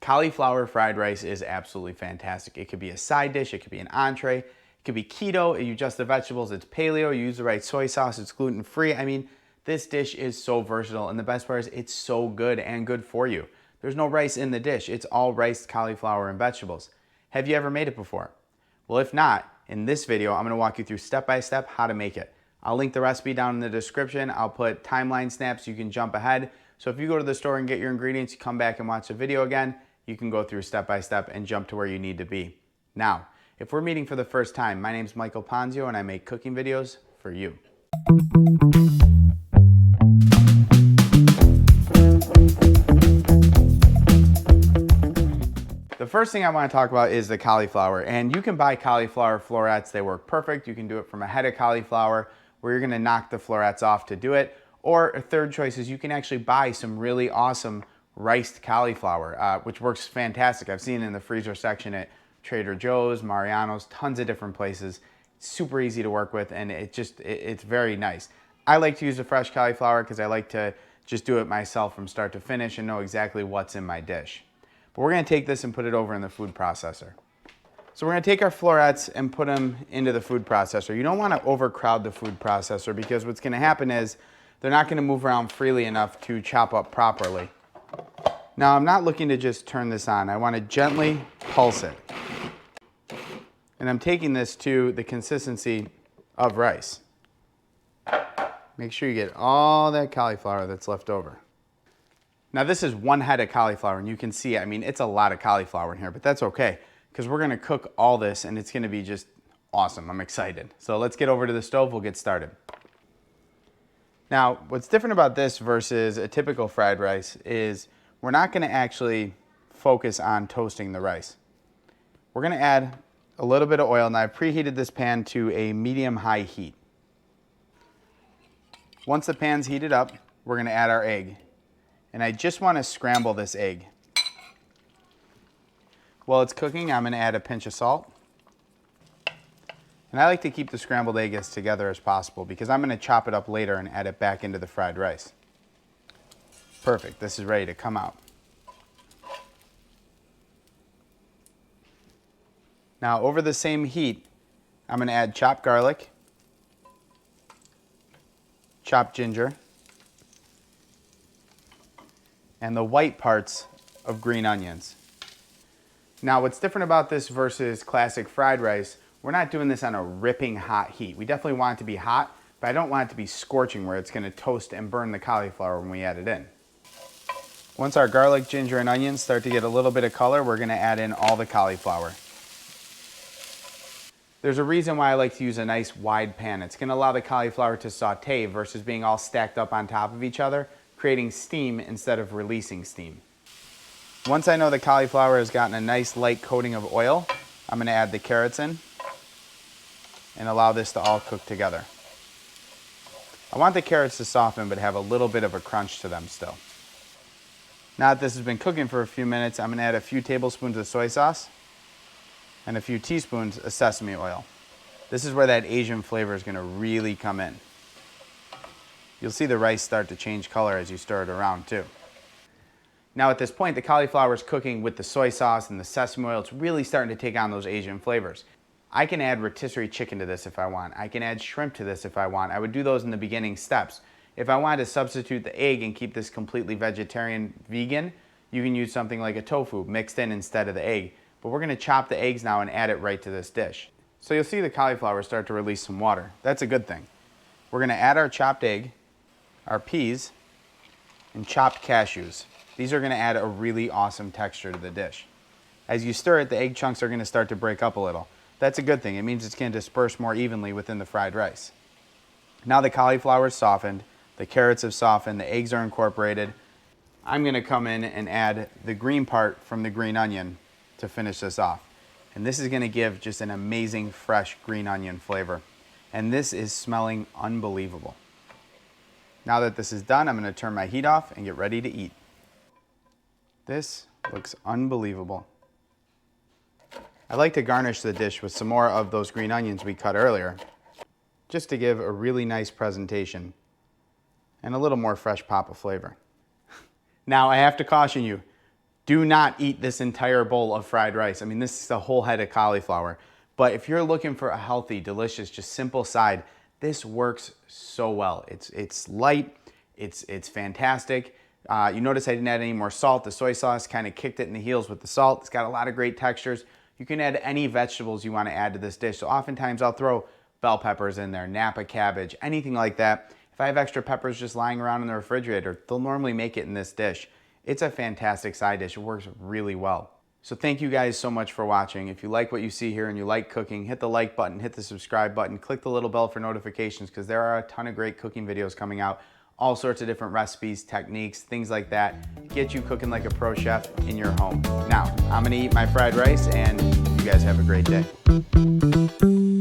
Cauliflower fried rice is absolutely fantastic. It could be a side dish, it could be an entree, it could be keto, you adjust the vegetables, it's paleo, you use the right soy sauce, it's gluten-free. I mean, this dish is so versatile, and the best part is it's so good and good for you. There's no rice in the dish. It's all rice, cauliflower, and vegetables. Have you ever made it before? Well, if not, in this video, I'm gonna walk you through step-by-step how to make it. I'll link the recipe down in the description. I'll put timeline snaps so you can jump ahead. So if you go to the store and get your ingredients, you come back and watch the video again, you can go through step-by-step and jump to where you need to be. Now, if we're meeting for the first time, my name's Michael Ponzio and I make cooking videos for you. The first thing I want to talk about is the cauliflower, and you can buy cauliflower florets. They work perfect. You can do it from a head of cauliflower where you're going to knock the florets off to do it. Or a third choice is you can actually buy some really awesome riced cauliflower, which works fantastic. I've seen it in the freezer section at Trader Joe's, Mariano's, tons of different places. It's super easy to work with, and it's very nice. I like to use the fresh cauliflower because I like to just do it myself from start to finish and know exactly what's in my dish. But we're going to take this and put it over in the food processor. So we're going to take our florets and put them into the food processor. You don't want to overcrowd the food processor because what's going to happen is they're not going to move around freely enough to chop up properly. Now I'm not looking to just turn this on. I want to gently pulse it. And I'm taking this to the consistency of rice. Make sure you get all that cauliflower that's left over. Now this is one head of cauliflower, and you can see, I mean, it's a lot of cauliflower in here, but that's okay because we're gonna cook all this and it's gonna be just awesome. I'm excited. So let's get over to the stove, we'll get started. Now, what's different about this versus a typical fried rice is we're not gonna actually focus on toasting the rice. We're gonna add a little bit of oil. Now I've preheated this pan to a medium-high heat. Once the pan's heated up, we're gonna add our egg. And I just want to scramble this egg. While it's cooking, I'm going to add a pinch of salt. And I like to keep the scrambled egg as together as possible because I'm going to chop it up later and add it back into the fried rice. Perfect. This is ready to come out. Now over the same heat, I'm going to add chopped garlic, chopped ginger, and the white parts of green onions. Now what's different about this versus classic fried rice, we're not doing this on a ripping hot heat. We definitely want it to be hot, but I don't want it to be scorching where it's gonna toast and burn the cauliflower when we add it in. Once our garlic, ginger, and onions start to get a little bit of color, we're gonna add in all the cauliflower. There's a reason why I like to use a nice wide pan. It's gonna allow the cauliflower to saute versus being all stacked up on top of each other, creating steam instead of releasing steam. Once I know the cauliflower has gotten a nice light coating of oil, I'm going to add the carrots in and allow this to all cook together. I want the carrots to soften but have a little bit of a crunch to them still. Now that this has been cooking for a few minutes, I'm going to add a few tablespoons of soy sauce and a few teaspoons of sesame oil. This is where that Asian flavor is going to really come in. You'll see the rice start to change color as you stir it around too. Now at this point, the cauliflower is cooking with the soy sauce and the sesame oil. It's really starting to take on those Asian flavors. I can add rotisserie chicken to this if I want. I can add shrimp to this if I want. I would do those in the beginning steps. If I wanted to substitute the egg and keep this completely vegetarian vegan, you can use something like a tofu mixed in instead of the egg. But we're gonna chop the eggs now and add it right to this dish. So you'll see the cauliflower start to release some water. That's a good thing. We're gonna add our chopped egg, our peas, and chopped cashews. These are going to add a really awesome texture to the dish. As you stir it, the egg chunks are going to start to break up a little. That's a good thing. It means it's going to disperse more evenly within the fried rice. Now the cauliflower is softened, the carrots have softened, the eggs are incorporated. I'm going to come in and add the green part from the green onion to finish this off. And this is going to give just an amazing fresh green onion flavor. And this is smelling unbelievable. Now that this is done, I'm going to turn my heat off and get ready to eat. This looks unbelievable. I like to garnish the dish with some more of those green onions we cut earlier, just to give a really nice presentation and a little more fresh pop of flavor. Now I have to caution you, Do not eat this entire bowl of fried rice. I mean, this is a whole head of cauliflower. But if you're looking for a healthy, delicious, just simple side, this works so well. It's light, it's fantastic. You notice I didn't add any more salt. The soy sauce kind of kicked it in the heels with the salt. It's got a lot of great textures. You can add any vegetables you want to add to this dish. So oftentimes I'll throw bell peppers in there, Napa cabbage, anything like that. If I have extra peppers just lying around in the refrigerator, they'll normally make it in this dish. It's a fantastic side dish. It works really well. So thank you guys so much for watching. If you like what you see here and you like cooking, hit the like button, hit the subscribe button, click the little bell for notifications because there are a ton of great cooking videos coming out. All sorts of different recipes, techniques, things like that to get you cooking like a pro chef in your home. Now, I'm gonna eat my fried rice and you guys have a great day.